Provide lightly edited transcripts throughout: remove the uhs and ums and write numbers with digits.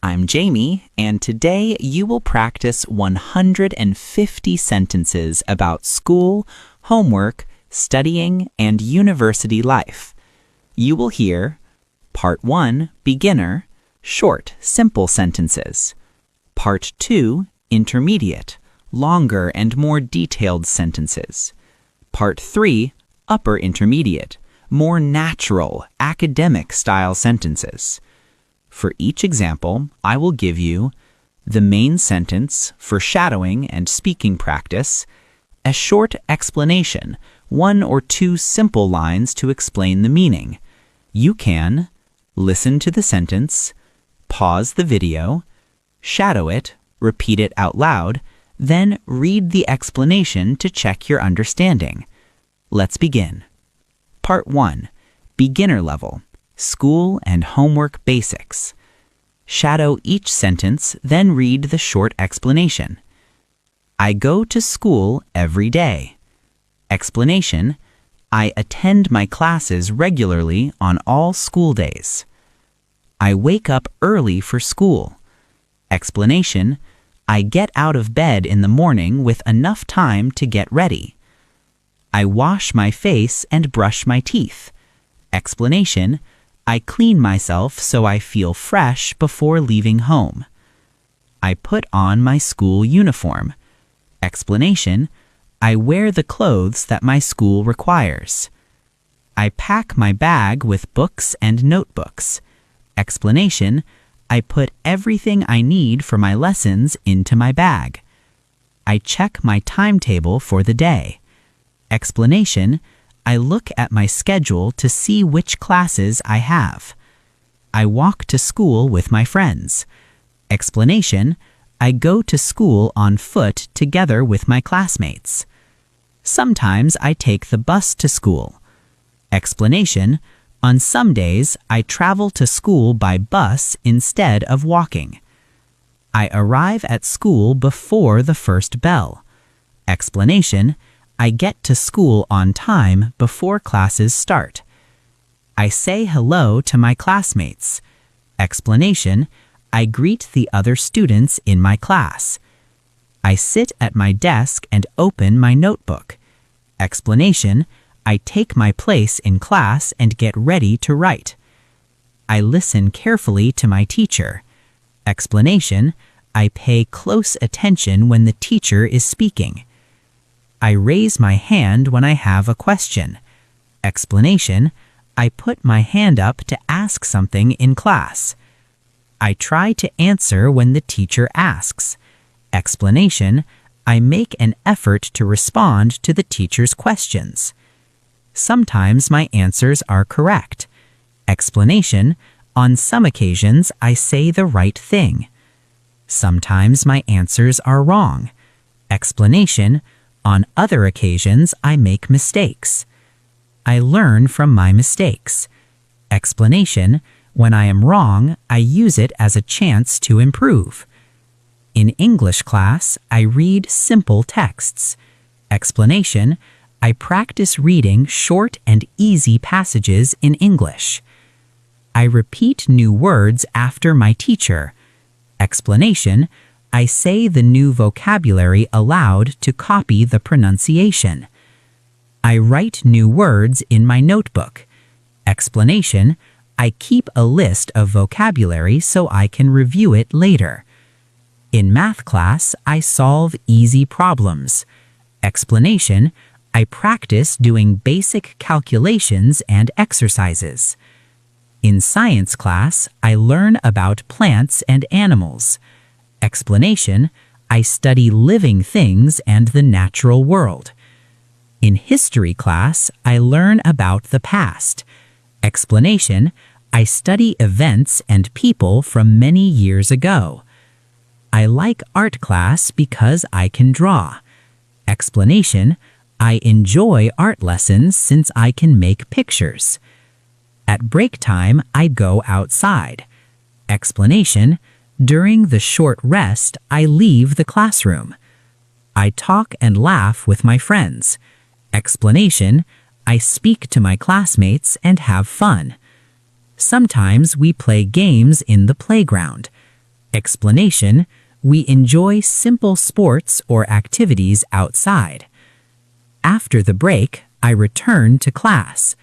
I'm Jamie, and today you will practice 150 sentences about school, homework, studying, and university life. You will hear Part 1, Beginner, short, simple sentences. Part 2, Intermediate, longer and more detailed sentences. Part 3, Upper Intermediate, more natural, academic-style sentences. For each example, I will give you the main sentence for shadowing and speaking practice, a short explanation, 1 or 2 simple lines to explain the meaning. You can listen to the sentence, pause the video, shadow it, repeat it out loud, then read the explanation to check your understanding. Let's begin. Part 1, Beginner Level, School and Homework Basics. Shadow each sentence, then read the short explanation. I go to school every day. Explanation: I attend my classes regularly on all school days. I wake up early for school. Explanation: I get out of bed in the morning with enough time to get ready. I wash my face and brush my teeth. Explanation: I clean myself so I feel fresh before leaving home. I put on my school uniform. Explanation: I wear the clothes that my school requires. I pack my bag with books and notebooks. Explanation: I put everything I need for my lessons into my bag. I check my timetable for the day. Explanation: I look at my schedule to see which classes I have. I walk to school with my friends. Explanation: I go to school on foot together with my classmates. Sometimes I take the bus to school. Explanation: on some days I travel to school by bus instead of walking. I arrive at school before the first bell. Explanation: I get to school on time before classes start. I say hello to my classmates. Explanation: I greet the other students in my class. I sit at my desk and open my notebook. Explanation: I take my place in class and get ready to write. I listen carefully to my teacher. Explanation: I pay close attention when the teacher is speaking. I raise my hand when I have a question. Explanation: I put my hand up to ask something in class. I try to answer when the teacher asks. Explanation: I make an effort to respond to the teacher's questions. Sometimes my answers are correct. Explanation: on some occasions I say the right thing. Sometimes my answers are wrong. Explanation: on other occasions I make mistakes. I learn from my mistakes. Explanation: when I am wrong, I use it as a chance to improve. In English class, I read simple texts. Explanation: I practice reading short and easy passages in English. I repeat new words after my teacher. Explanation: I say the new vocabulary aloud to copy the pronunciation. I write new words in my notebook. Explanation: I keep a list of vocabulary so I can review it later. In math class, I solve easy problems. Explanation: I practice doing basic calculations and exercises. In science class, I learn about plants and animals. Explanation: I study living things and the natural world. In history class, I learn about the past. Explanation: I study events and people from many years ago. I like art class because I can draw. Explanation: I enjoy art lessons since I can make pictures. At break time, I go outside. Explanation: during the short rest, I leave the classroom. I talk and laugh with my friends. Explanation: I speak to my classmates and have fun. Sometimes we play games in the playground. Explanation: we enjoy simple sports or activities outside. After the break, I return to class.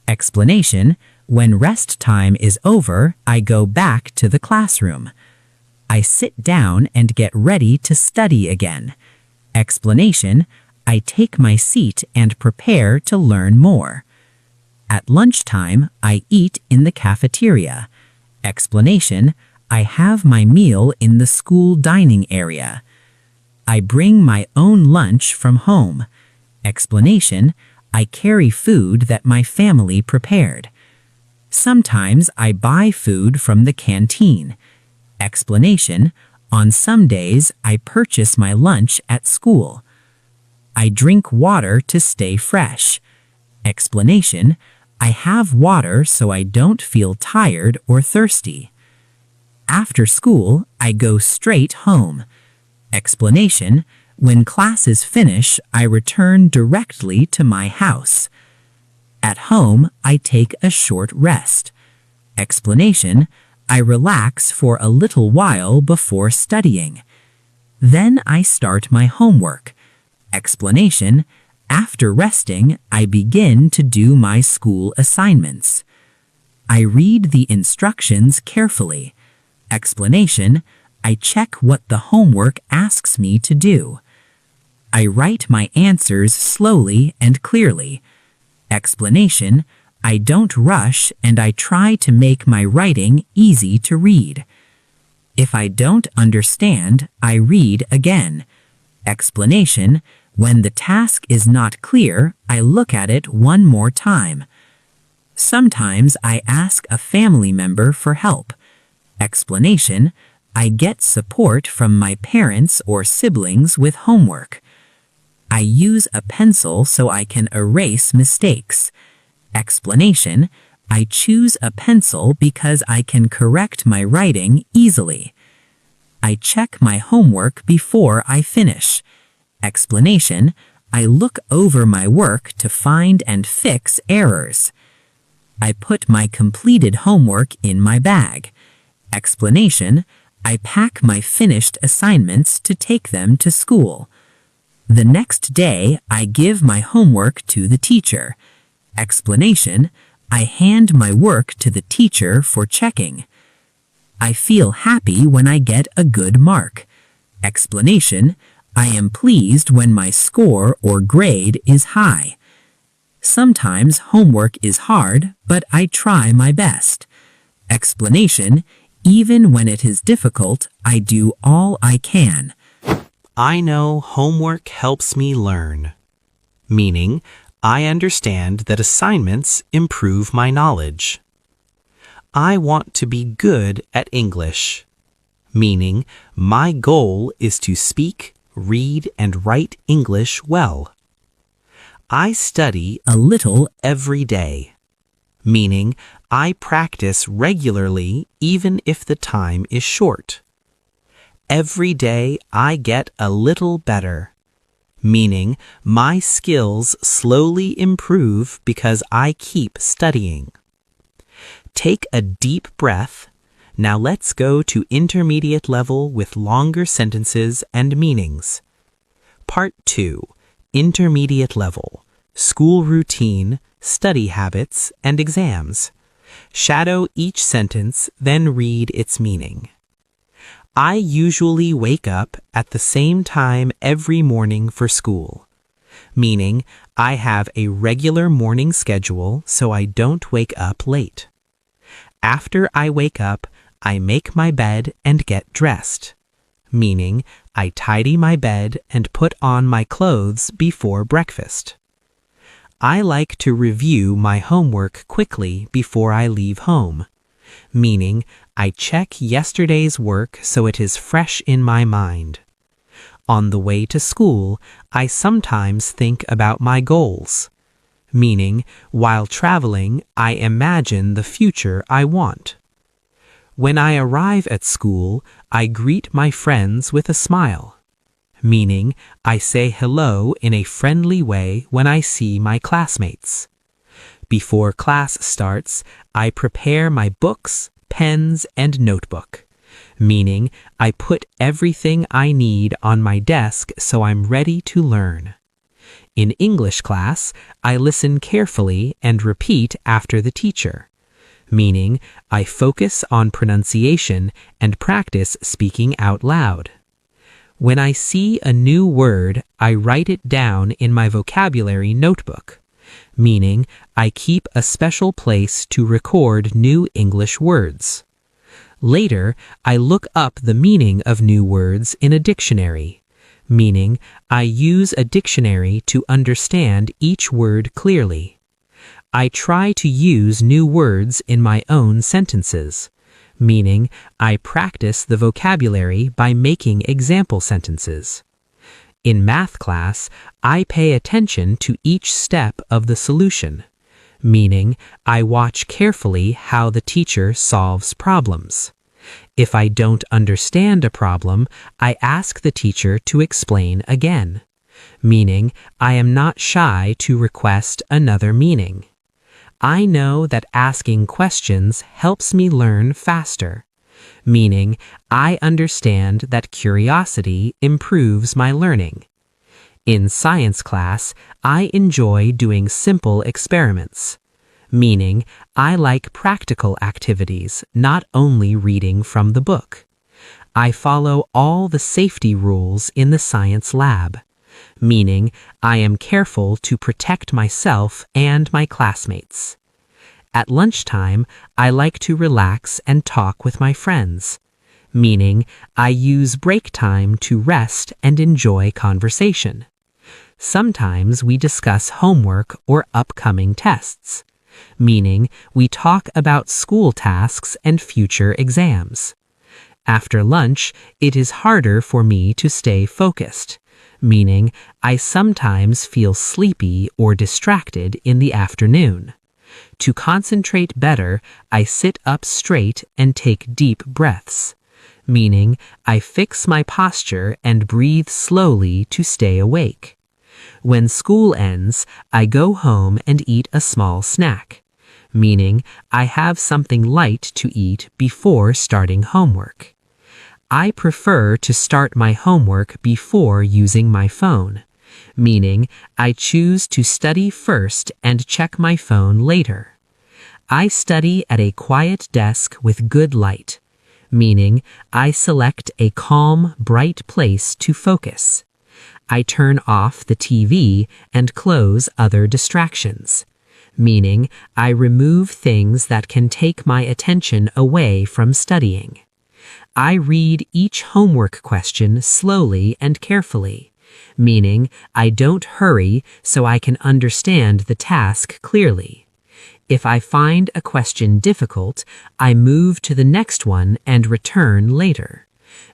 Explanation: when rest time is over, I go back to the classroom. I sit down and get ready to study again. Explanation: I take my seat and prepare to learn more. At lunchtime, I eat in the cafeteria. Explanation: I have my meal in the school dining area. I bring my own lunch from home. Explanation: I carry food that my family prepared. Sometimes I buy food from the canteen. Explanation: on some days I purchase my lunch at school. I drink water to stay fresh. Explanation: I have water so I don't feel tired or thirsty. After school, I go straight home. Explanation: when classes finish, I return directly to my house. At home, I take a short rest. Explanation: I relax for a little while before studying. Then I start my homework. Explanation: after resting, I begin to do my school assignments. I read the instructions carefully. Explanation: I check what the homework asks me to do. I write my answers slowly and clearly. Explanation: I don't rush and I try to make my writing easy to read. If I don't understand, I read again. Explanation: when the task is not clear, I look at it one more time. Sometimes I ask a family member for help. Explanation: I get support from my parents or siblings with homework. I use a pencil so I can erase mistakes. Explanation: I choose a pencil because I can correct my writing easily. I check my homework before I finish. Explanation: I look over my work to find and fix errors. I put my completed homework in my bag. Explanation: I pack my finished assignments to take them to school. The next day, I give my homework to the teacher. Explanation: I hand my work to the teacher for checking. I feel happy when I get a good mark. Explanation: I am pleased when my score or grade is high. Sometimes homework is hard, but I try my best. Explanation: even when it is difficult, I do all I can. I know homework helps me learn. Meaning, I understand that assignments improve my knowledge. I want to be good at English. Meaning, my goal is to speak, read, and write English well. I study a little every day. Meaning, I practice regularly even if the time is short. Every day I get a little better. Meaning, my skills slowly improve because I keep studying. Take a deep breath. Now let's go to intermediate level with longer sentences and meanings. Part 2. Intermediate level. School routine, study habits, and exams. Shadow each sentence, then read its meaning. I usually wake up at the same time every morning for school. Meaning, I have a regular morning schedule so I don't wake up late. After I wake up, I make my bed and get dressed. Meaning, I tidy my bed and put on my clothes before breakfast. I like to review my homework quickly before I leave home. Meaning, I check yesterday's work so it is fresh in my mind. On the way to school, I sometimes think about my goals. Meaning, while traveling, I imagine the future I want. When I arrive at school, I greet my friends with a smile. Meaning, I say hello in a friendly way when I see my classmates. Before class starts, I prepare my books, pens, and notebook. meaning I put everything I need on my desk so I'm ready to learn. In English class, I listen carefully and repeat after the teacher, meaning I focus on pronunciation and practice speaking out loud. When I see a new word, I write it down in my vocabulary notebook, meaning I keep a special place to record new English words. Later, I look up the meaning of new words in a dictionary, meaning I use a dictionary to understand each word clearly. I try to use new words in my own sentences, meaning I practice the vocabulary by making example sentences. In math class, I pay attention to each step of the solution, meaning I watch carefully how the teacher solves problems. If I don't understand a problem, I ask the teacher to explain again, meaning I am not shy to request another meaning. I know that asking questions helps me learn faster, meaning I understand that curiosity improves my learning. In science class, I enjoy doing simple experiments, meaning I like practical activities, not only reading from the book. I follow all the safety rules in the science lab, meaning I am careful to protect myself and my classmates. At lunchtime, I like to relax and talk with my friends, meaning I use break time to rest and enjoy conversation. Sometimes we discuss homework or upcoming tests, meaning we talk about school tasks and future exams. After lunch, it is harder for me to stay focused, meaning I sometimes feel sleepy or distracted in the afternoon. To concentrate better, I sit up straight and take deep breaths, meaning I fix my posture and breathe slowly to stay awake. When school ends, I go home and eat a small snack, meaning I have something light to eat before starting homework. I prefer to start my homework before using my phone, meaning I choose to study first and check my phone later. I study at a quiet desk with good light, meaning I select a calm, bright place to focus. I turn off the TV and close other distractions, meaning I remove things that can take my attention away from studying. I read each homework question slowly and carefully, meaning I don't hurry so I can understand the task clearly. If I find a question difficult, I move to the next one and return later,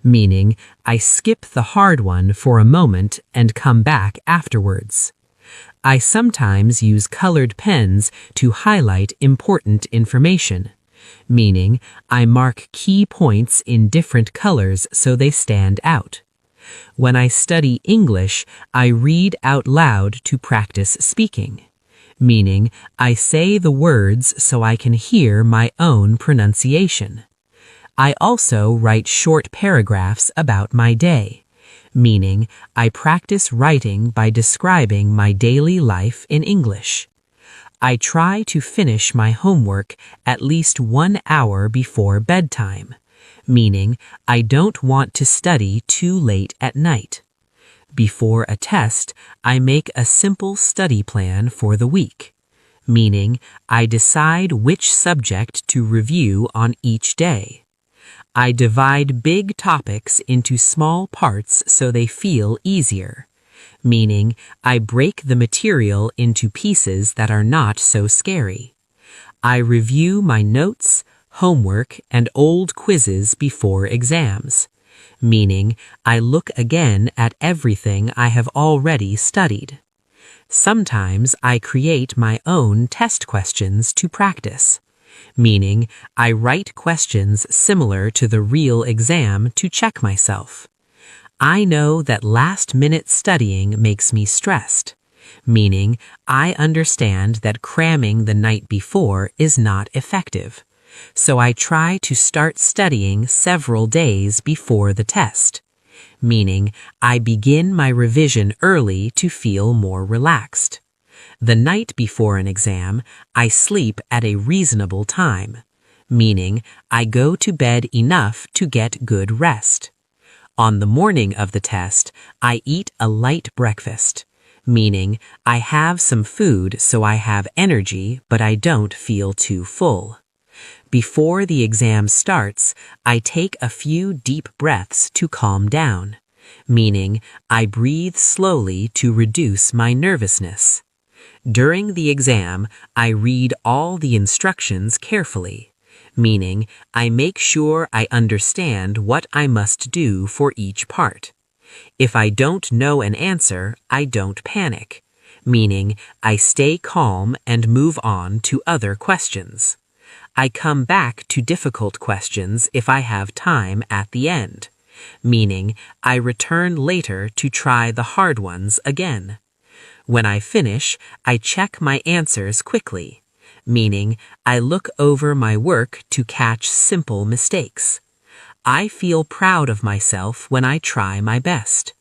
meaning I skip the hard one for a moment and come back afterwards. I sometimes use colored pens to highlight important information, meaning I mark key points in different colors so they stand out. When I study English, I read out loud to practice speaking, meaning I say the words so I can hear my own pronunciation. I also write short paragraphs about my day, meaning I practice writing by describing my daily life in English. I try to finish my homework at least 1 hour before bedtime, meaning I don't want to study too late at night. Before a test, I make a simple study plan for the week, meaning I decide which subject to review on each day. I divide big topics into small parts so they feel easier, meaning I break the material into pieces that are not so scary. I review my notes, homework, and old quizzes before exams, meaning I look again at everything I have already studied. Sometimes I create my own test questions to practice, meaning I write questions similar to the real exam to check myself. I know that last-minute studying makes me stressed, meaning I understand that cramming the night before is not effective, So I try to start studying several days before the test, meaning I begin my revision early to feel more relaxed. The night before an exam, I sleep at a reasonable time, meaning I go to bed enough to get good rest. On the morning of the test, I eat a light breakfast, meaning I have some food so I have energy but I don't feel too full. Before the exam starts, I take a few deep breaths to calm down, meaning I breathe slowly to reduce my nervousness. During the exam, I read all the instructions carefully, meaning I make sure I understand what I must do for each part. If I don't know an answer, I don't panic, meaning I stay calm and move on to other questions. I come back to difficult questions if I have time at the end, meaning I return later to try the hard ones again. When I finish, I check my answers quickly, meaning I look over my work to catch simple mistakes. I feel proud of myself when I try my best,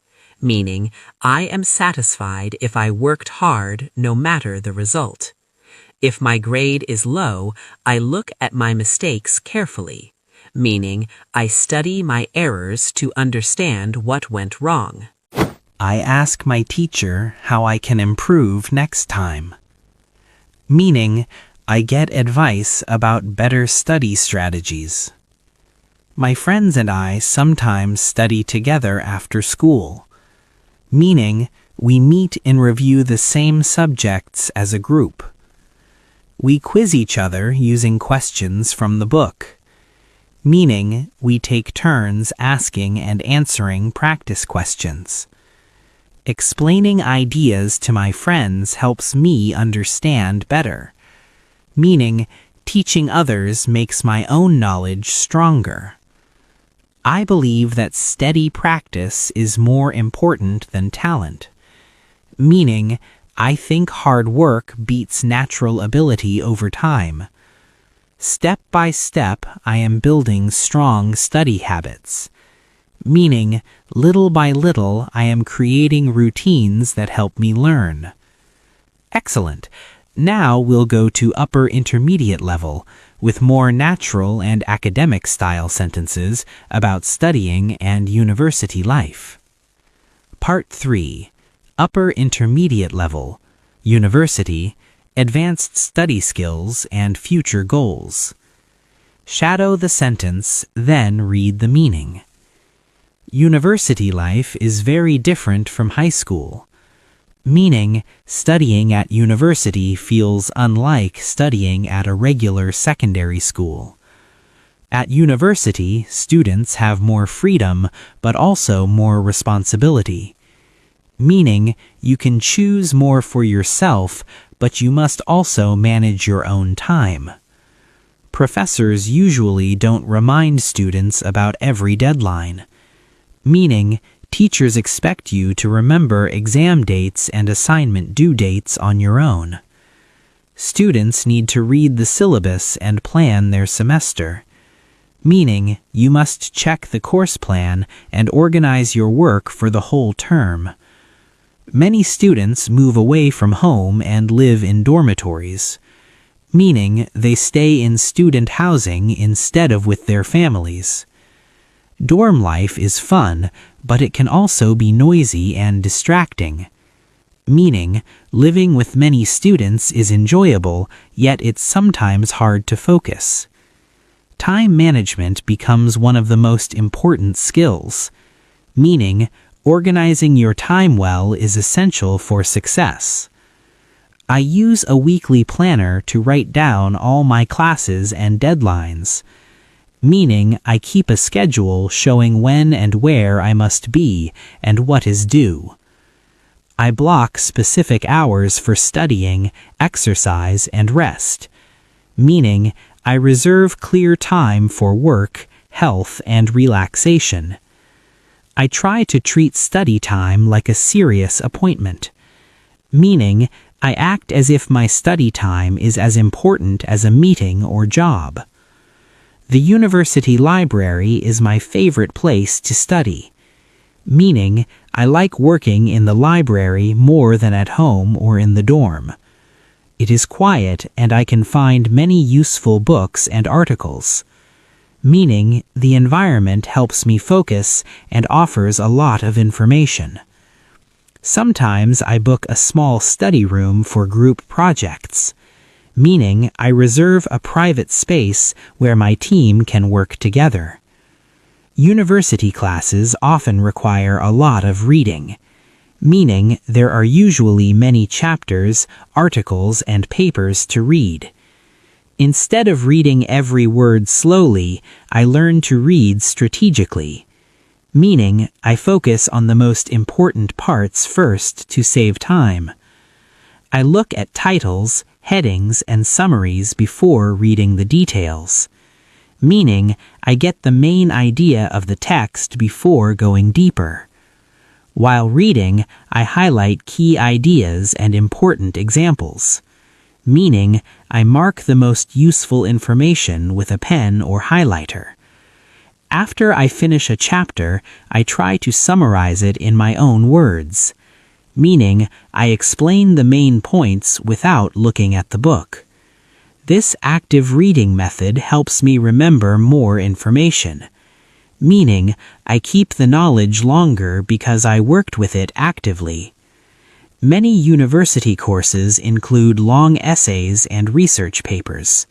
meaning I am satisfied if I worked hard no matter the result. If my grade is low, I look at my mistakes carefully, meaning I study my errors to understand what went wrong. I ask my teacher how I can improve next time, meaning I get advice about better study strategies. My friends and I sometimes study together after school, meaning we meet and review the same subjects as a group. We quiz each other using questions from the book, meaning we take turns asking and answering practice questions. Explaining ideas to my friends helps me understand better, meaning teaching others makes my own knowledge stronger. I believe that steady practice is more important than talent, meaning I think hard work beats natural ability over time. Step by step, I am building strong study habits, meaning little by little I am creating routines that help me learn. Excellent. Now we'll go to upper intermediate level with more natural and academic style sentences about studying and university life. Part 3. Upper intermediate level, university, advanced study skills, and future goals. Shadow the sentence, then read the meaning. University life is very different from high school, meaning studying at university feels unlike studying at a regular secondary school. At university, students have more freedom but also more responsibility, meaning you can choose more for yourself, but you must also manage your own time. Professors usually don't remind students about every deadline, meaning teachers expect you to remember exam dates and assignment due dates on your own. Students need to read the syllabus and plan their semester, meaning you must check the course plan and organize your work for the whole term. Many students move away from home and live in dormitories, meaning they stay in student housing instead of with their families. Dorm life is fun, but it can also be noisy and distracting, meaning living with many students is enjoyable, yet it's sometimes hard to focus. Time management becomes one of the most important skills, meaning organizing your time well is essential for success. I use a weekly planner to write down all my classes and deadlines, meaning I keep a schedule showing when and where I must be and what is due. I block specific hours for studying, exercise, and rest, meaning I reserve clear time for work, health, and relaxation. I try to treat study time like a serious appointment, meaning I act as if my study time is as important as a meeting or job. The university library is my favorite place to study, meaning I like working in the library more than at home or in the dorm. It is quiet and I can find many useful books and articles, meaning the environment helps me focus and offers a lot of information. Sometimes I book a small study room for group projects, meaning I reserve a private space where my team can work together. University classes often require a lot of reading, meaning there are usually many chapters, articles, and papers to read. Instead of reading every word slowly, I learn to read strategically, meaning I focus on the most important parts first to save time. I look at titles, headings, and summaries before reading the details, meaning I get the main idea of the text before going deeper. While reading, I highlight key ideas and important examples, meaning I mark the most useful information with a pen or highlighter. After I finish a chapter, I try to summarize it in my own words, meaning I explain the main points without looking at the book. This active reading method helps me remember more information, meaning I keep the knowledge longer because I worked with it actively. Many university courses include long essays and research papers,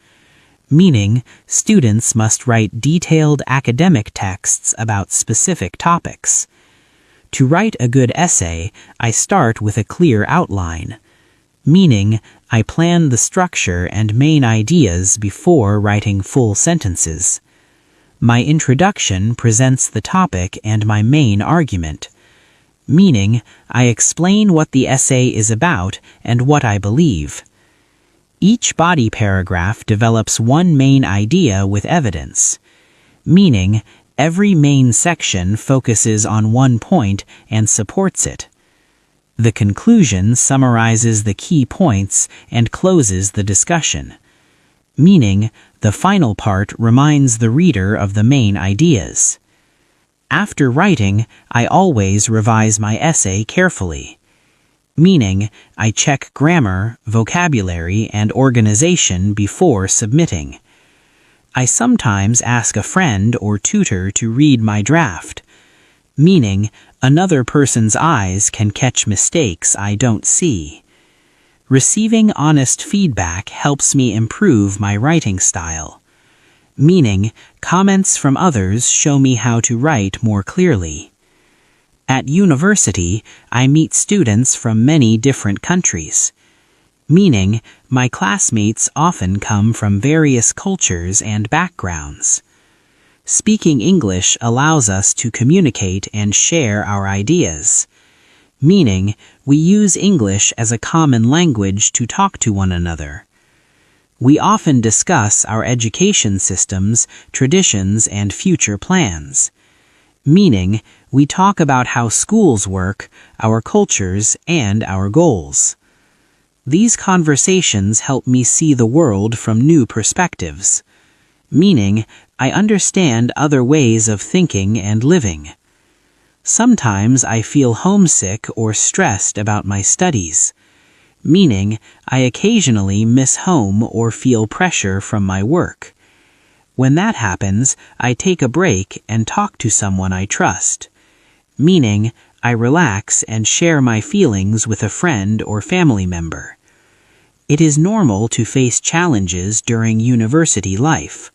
meaning students must write detailed academic texts about specific topics. To write a good essay, I start with a clear outline, meaning I plan the structure and main ideas before writing full sentences. My introduction presents the topic and my main argument, meaning I explain what the essay is about and what I believe. Each body paragraph develops one main idea with evidence, meaning every main section focuses on one point and supports it. The conclusion summarizes the key points and closes the discussion, meaning the final part reminds the reader of the main ideas. After writing, I always revise my essay carefully, meaning I check grammar, vocabulary, and organization before submitting. I sometimes ask a friend or tutor to read my draft, meaning another person's eyes can catch mistakes I don't see. Receiving honest feedback helps me improve my writing style, meaning comments from others show me how to write more clearly. At university, I meet students from many different countries, meaning my classmates often come from various cultures and backgrounds. Speaking English allows us to communicate and share our ideas, meaning we use English as a common language to talk to one another. We often discuss our education systems, traditions, and future plans, meaning we talk about how schools work, our cultures, and our goals. These conversations help me see the world from new perspectives, meaning I understand other ways of thinking and living. Sometimes I feel homesick or stressed about my studies, meaning I occasionally miss home or feel pressure from my work. When that happens, I take a break and talk to someone I trust, meaning I relax and share my feelings with a friend or family member. It is normal to face challenges during university life,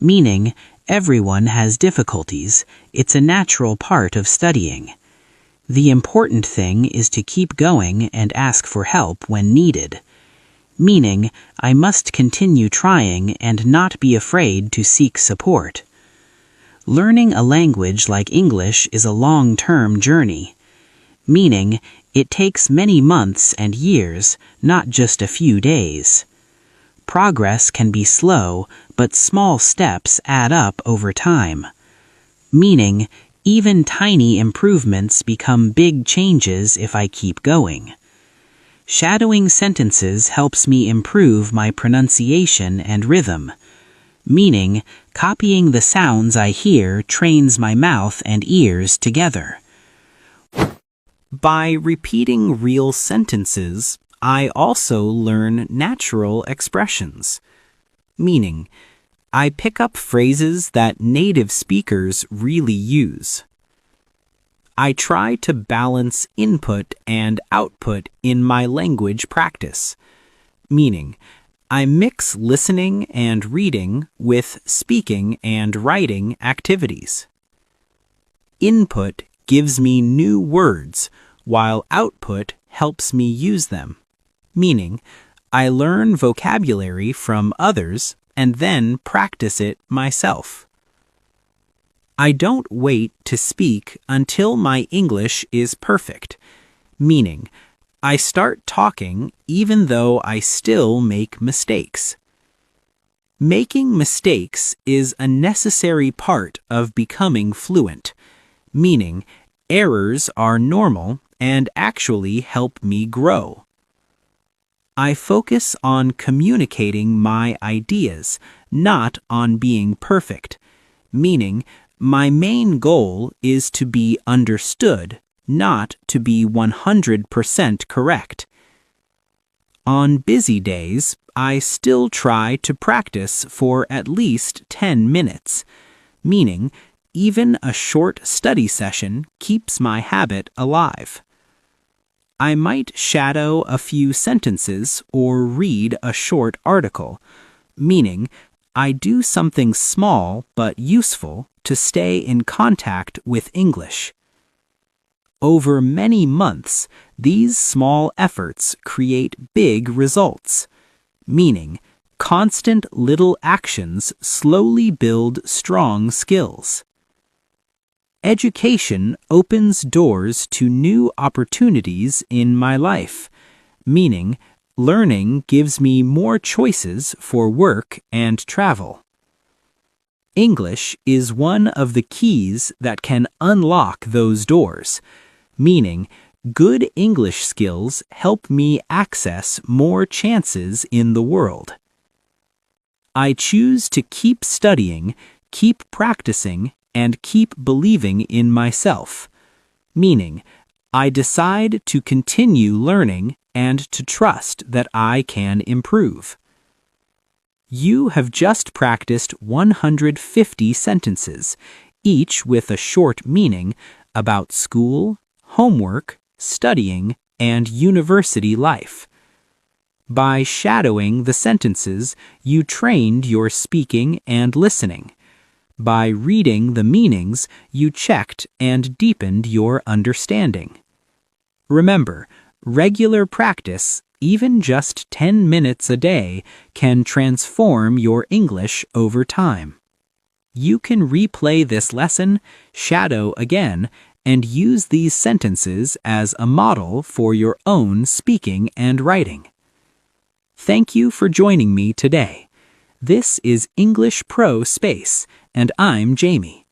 meaning everyone has difficulties. It's a natural part of studying. The important thing is to keep going and ask for help when needed, meaning I must continue trying and not be afraid to seek support. Learning a language like English is a long-term journey, meaning it takes many months and years, not just a few days. Progress can be slow, but small steps add up over time, meaning even tiny improvements become big changes if I keep going. Shadowing sentences helps me improve my pronunciation and rhythm, meaning copying the sounds I hear trains my mouth and ears together. By repeating real sentences, I also learn natural expressions, meaning I pick up phrases that native speakers really use. I try to balance input and output in my language practice, meaning I mix listening and reading with speaking and writing activities. Input gives me new words, while output helps me use them, meaning I learn vocabulary from others and then practice it myself. I don't wait to speak until my English is perfect, meaning I start talking even though I still make mistakes. Making mistakes is a necessary part of becoming fluent, meaning errors are normal and actually help me grow. I focus on communicating my ideas, not on being perfect, meaning my main goal is to be understood, not to be 100% correct. On busy days, I still try to practice for at least 10 minutes, meaning even a short study session keeps my habit alive. I might shadow a few sentences or read a short article, meaning I do something small but useful to stay in contact with English. Over many months, these small efforts create big results, meaning constant little actions slowly build strong skills. Education opens doors to new opportunities in my life, meaning learning gives me more choices for work and travel. English is one of the keys that can unlock those doors, meaning good English skills help me access more chances in the world. I choose to keep studying, keep practicing, and keep believing in myself, meaning I decide to continue learning and to trust that I can improve. You have just practiced 150 sentences, each with a short meaning about school, homework, studying, and university life. By shadowing the sentences, you trained your speaking and listening. By reading the meanings, you checked and deepened your understanding. Remember, regular practice, even just 10 minutes a day, can transform your English over time. You can replay this lesson, shadow again, and use these sentences as a model for your own speaking and writing. Thank you for joining me today. This is English Pro Space, and I'm Jamie.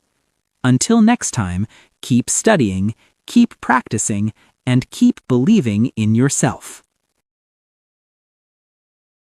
Until next time, keep studying, keep practicing, and keep believing in yourself.